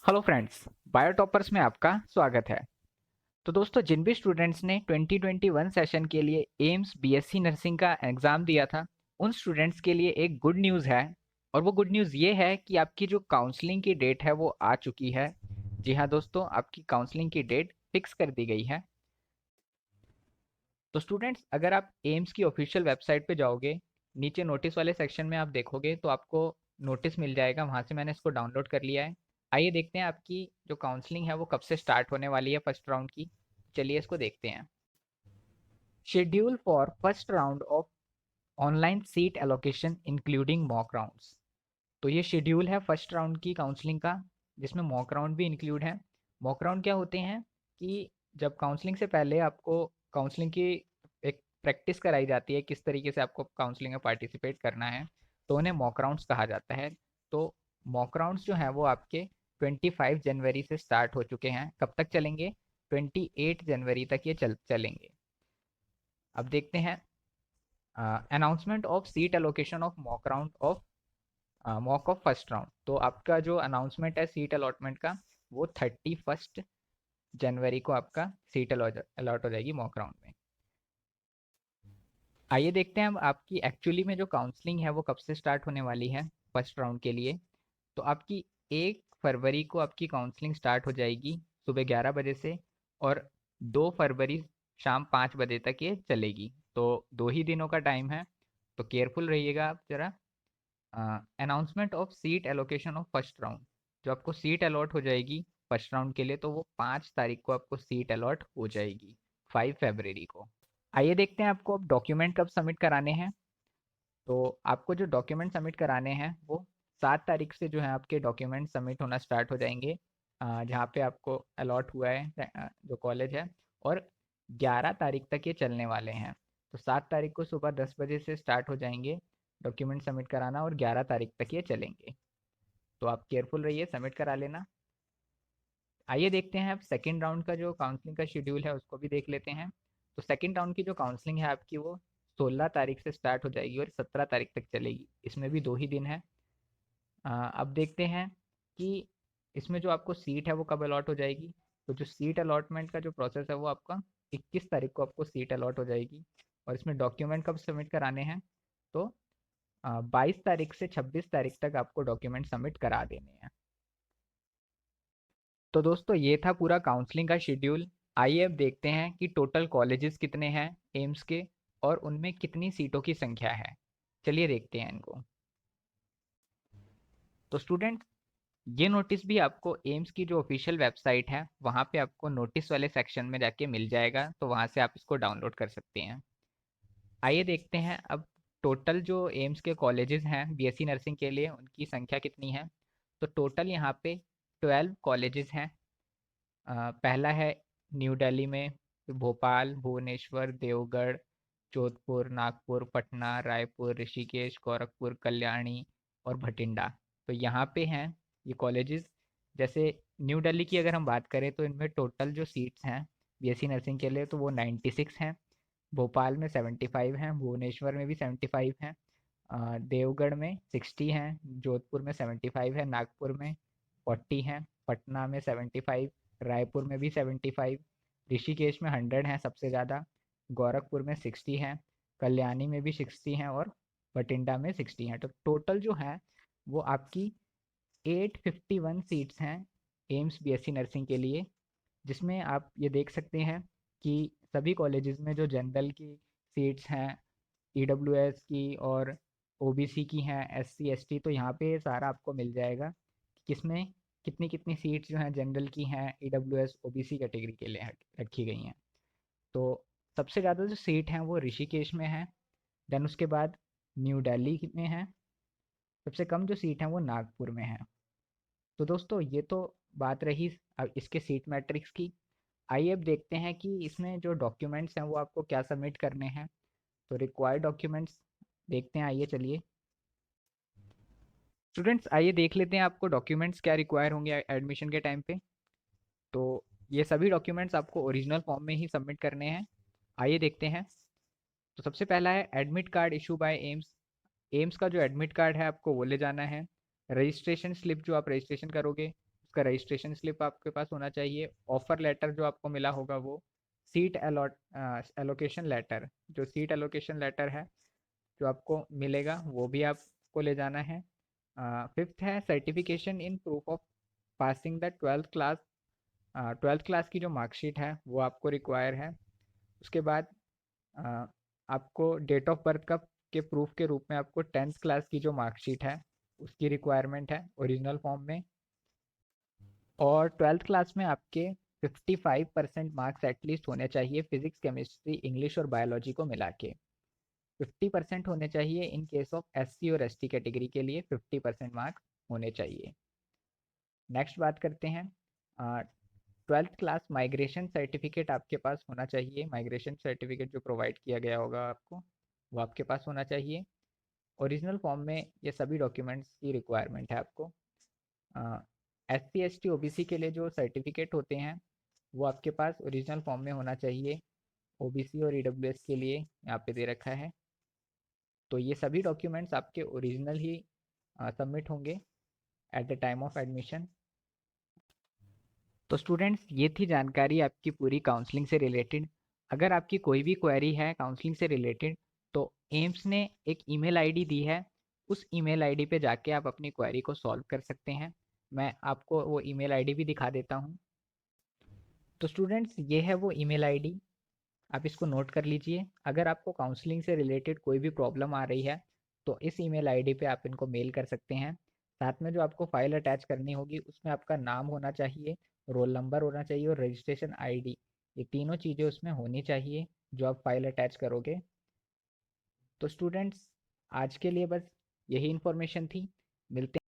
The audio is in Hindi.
हेलो फ्रेंड्स, बायोटॉपर्स में आपका स्वागत है। तो दोस्तों, जिन भी स्टूडेंट्स ने 2021 सेशन के लिए एम्स बीएससी नर्सिंग का एग्ज़ाम दिया था, उन स्टूडेंट्स के लिए एक गुड न्यूज़ है। और वो गुड न्यूज़ ये है कि आपकी जो काउंसलिंग की डेट है वो आ चुकी है। जी हाँ दोस्तों, आपकी काउंसलिंग की डेट फिक्स कर दी गई है। तो स्टूडेंट्स, अगर आप एम्स की ऑफिशियल वेबसाइट पे जाओगे, नीचे नोटिस वाले सेक्शन में आप देखोगे तो आपको नोटिस मिल जाएगा। वहाँ से मैंने इसको डाउनलोड कर लिया है। आइए देखते हैं आपकी जो काउंसलिंग है वो कब से स्टार्ट होने वाली है फर्स्ट राउंड की। चलिए इसको देखते हैं। Schedule for first round of online seat allocation including mock rounds. तो ये शेड्यूल है फर्स्ट राउंड की काउंसलिंग का, जिसमें मॉक राउंड भी इंक्लूड है। मॉक राउंड क्या होते हैं कि जब काउंसलिंग से पहले आपको काउंसलिंग की एक प्रैक्टिस कराई जाती है, किस तरीके से आपको काउंसलिंग में पार्टिसिपेट करना है, तो उन्हें मॉक राउंड्स कहा जाता है। तो मॉक राउंड्स जो हैं वो आपके 25 जनवरी से स्टार्ट हो चुके हैं। कब तक चलेंगे? 28 जनवरी तक ये चलेंगे। अब देखते हैं announcement of seat allocation of mock round of mock of first round. तो आपका जो अनाउंसमेंट है सीट अलॉटमेंट का, वो 31 जनवरी को आपका सीट अलॉट हो जाएगी मॉक राउंड में। आइए देखते हैं हम आपकी एक्चुअली में जो काउंसलिंग है वो कब से स्टार्ट होने वाली है फर्स्ट राउंड के लिए। तो आपकी 1 फरवरी को आपकी काउंसलिंग स्टार्ट हो जाएगी सुबह 11 बजे से, और 2 फरवरी शाम 5 बजे तक ये चलेगी। तो 2 ही दिनों का टाइम है, तो केयरफुल रहिएगा आप ज़रा। Announcement of seat allocation of first round, जो आपको सीट अलॉट हो जाएगी फर्स्ट राउंड के लिए, तो वो 5 तारीख को आपको सीट अलॉट हो जाएगी, 5 फरवरी को। आइए देखते हैं आपको अब डॉक्यूमेंट कब सबमिट कराने हैं। तो आपको जो डॉक्यूमेंट सबमिट कराने हैं वो 7 तारीख से जो है आपके डॉक्यूमेंट सबमिट होना स्टार्ट हो जाएंगे, जहाँ पे आपको अलॉट हुआ है जो कॉलेज है। और 11 तारीख तक ये चलने वाले हैं। तो 7 तारीख को सुबह 10 बजे से स्टार्ट हो जाएंगे डॉक्यूमेंट सबमिट कराना, और 11 तारीख तक ये चलेंगे। तो आप केयरफुल रहिए, सबमिट करा लेना। आइए देखते हैं अब सेकेंड राउंड का जो काउंसलिंग का शेड्यूल है उसको भी देख लेते हैं। तो सेकेंड राउंड की जो काउंसलिंग है आपकी, वो 16 तारीख से स्टार्ट हो जाएगी और 17 तारीख तक चलेगी। इसमें भी 2 ही दिन है। अब देखते हैं कि इसमें जो आपको सीट है वो कब अलॉट हो जाएगी। तो जो सीट अलॉटमेंट का जो प्रोसेस है वो आपका 21 तारीख को आपको सीट अलॉट हो जाएगी। और इसमें डॉक्यूमेंट कब सबमिट कराने हैं? तो 22 तारीख से 26 तारीख तक आपको डॉक्यूमेंट सबमिट करा देने हैं। तो दोस्तों, ये था पूरा काउंसलिंग का शेड्यूल। आइए अब देखते हैं कि टोटल कॉलेजेस कितने हैं एम्स के, और उनमें कितनी सीटों की संख्या है। चलिए देखते हैं इनको। तो स्टूडेंट, ये नोटिस भी आपको एम्स की जो ऑफिशियल वेबसाइट है वहाँ पे आपको नोटिस वाले सेक्शन में जाके मिल जाएगा, तो वहाँ से आप इसको डाउनलोड कर सकते हैं। आइए देखते हैं अब टोटल जो एम्स के कॉलेजेस हैं बीएससी नर्सिंग के लिए, उनकी संख्या कितनी है। तो टोटल यहाँ पे 12 कॉलेजेस हैं। पहला है न्यू दिल्ली में, फिर भोपाल, भुवनेश्वर, देवगढ़, जोधपुर, नागपुर, पटना, रायपुर, ऋषिकेश, गोरखपुर, कल्याणी और भटिंडा। तो यहाँ पे हैं ये कॉलेजेस। जैसे न्यू दिल्ली की अगर हम बात करें तो इनमें टोटल जो सीट्स हैं बीएससी नर्सिंग के लिए, तो वो 96 हैं। भोपाल में 75 हैं, भुवनेश्वर में भी 75 हैं, देवगढ़ में 60 हैं, जोधपुर में 75 है, नागपुर में 40 हैं, पटना में 75, रायपुर में भी 75, ऋषिकेश में 100 हैं सबसे ज़्यादा, गोरखपुर में 60 हैं, कल्याणी में भी 60 हैं, और बठिंडा में 60 हैं। तो टोटल जो है वो आपकी 851 सीट्स हैं एम्स बीएससी नर्सिंग के लिए। जिसमें आप ये देख सकते हैं कि सभी कॉलेजेस में जो जनरल की सीट्स हैं, ईडब्ल्यूएस की और ओबीसी की हैं, एससी एसटी, तो यहाँ पे सारा आपको मिल जाएगा कि किसमें कितनी कितनी सीट्स जो हैं जनरल की हैं, ईडब्ल्यूएस ओबीसी कैटेगरी के लिए रखी गई हैं। तो सबसे ज़्यादा जो सीट हैं वो ऋषिकेश में है, देन उसके बाद न्यू दिल्ली में है, सबसे कम जो सीट हैं वो नागपुर में है। तो दोस्तों, ये तो बात रही अब इसके सीट मैट्रिक्स की। आइए अब देखते हैं कि इसमें जो डॉक्यूमेंट्स हैं वो आपको क्या सबमिट करने हैं। तो रिक्वायर्ड डॉक्यूमेंट्स देखते हैं, आइए चलिए। स्टूडेंट्स, आइए देख लेते हैं आपको डॉक्यूमेंट्स क्या रिक्वायर होंगे एडमिशन के टाइम पे। तो ये सभी डॉक्यूमेंट्स आपको ओरिजिनल फॉर्म में ही सबमिट करने हैं। आइए देखते हैं। तो सबसे पहला है admit card issue bye AIIMS. AIIMS का जो एडमिट कार्ड है आपको वो ले जाना है। रजिस्ट्रेशन स्लिप जो आप रजिस्ट्रेशन करोगे उसका रजिस्ट्रेशन स्लिप आपके पास होना चाहिए। ऑफर लेटर जो आपको मिला होगा वो, सीट एलोकेशन लेटर, जो सीट एलोकेशन लेटर है जो आपको मिलेगा वो भी आपको ले जाना है। फिफ्थ है certification in proof of passing the twelfth class की जो मार्कशीट है वो आपको रिक्वायर है। उसके बाद अ, आपको डेट ऑफ बर्थ का के प्रूफ के रूप में आपको 10th क्लास की जो मार्कशीट है उसकी रिक्वायरमेंट है ओरिजिनल फॉर्म में। और 12th क्लास में आपके 55% मार्क्स एटलीस्ट होने चाहिए फिजिक्स, केमिस्ट्री, इंग्लिश और बायोलॉजी को मिला के। 50% होने चाहिए इन केस ऑफ एससी और एसटी कैटेगरी के लिए 50% मार्क्स होने चाहिए। नेक्स्ट बात करते हैं, 12th क्लास माइग्रेशन सर्टिफिकेट आपके पास होना चाहिए। माइग्रेशन सर्टिफिकेट जो प्रोवाइड किया गया होगा आपको वो आपके पास होना चाहिए। ओरिजिनल फॉर्म में ये सभी डॉक्यूमेंट्स की रिक्वायरमेंट है आपको। S C S T O B C के लिए जो सर्टिफिकेट होते हैं वो आपके पास ओरिजिनल फॉर्म में होना चाहिए। ओ बी सी और ई डब्ल्यू एस के लिए यहाँ पे दे रखा है। तो ये सभी डॉक्यूमेंट्स आपके ओरिजिनल ही सबमिट होंगे at the time of admission. तो स्टूडेंट्स ये थी जानकारी आपकी पूरी काउंसलिंग से रिलेटेड। अगर आपकी कोई भी क्वेरी है काउंसलिंग से रिलेटेड तो एम्स ने एक ईमेल आईडी दी है, उस ईमेल आईडी पे जाके आप अपनी क्वेरी को सॉल्व कर सकते हैं। मैं आपको वो ईमेल आईडी भी दिखा देता हूँ। तो स्टूडेंट्स ये है वो ईमेल आईडी, आप इसको नोट कर लीजिए। अगर आपको काउंसलिंग से रिलेटेड कोई भी प्रॉब्लम आ रही है तो इस ईमेल आईडी पे आप इनको मेल कर सकते हैं। साथ में जो आपको फाइल अटैच करनी होगी उसमें आपका नाम होना चाहिए, रोल नंबर होना चाहिए और रजिस्ट्रेशन आईडी, ये तीनों चीज़ें उसमें होनी चाहिए जो आप फाइल अटैच करोगे। तो स्टूडेंट्स आज के लिए बस यही इन्फॉर्मेशन थी। मिलते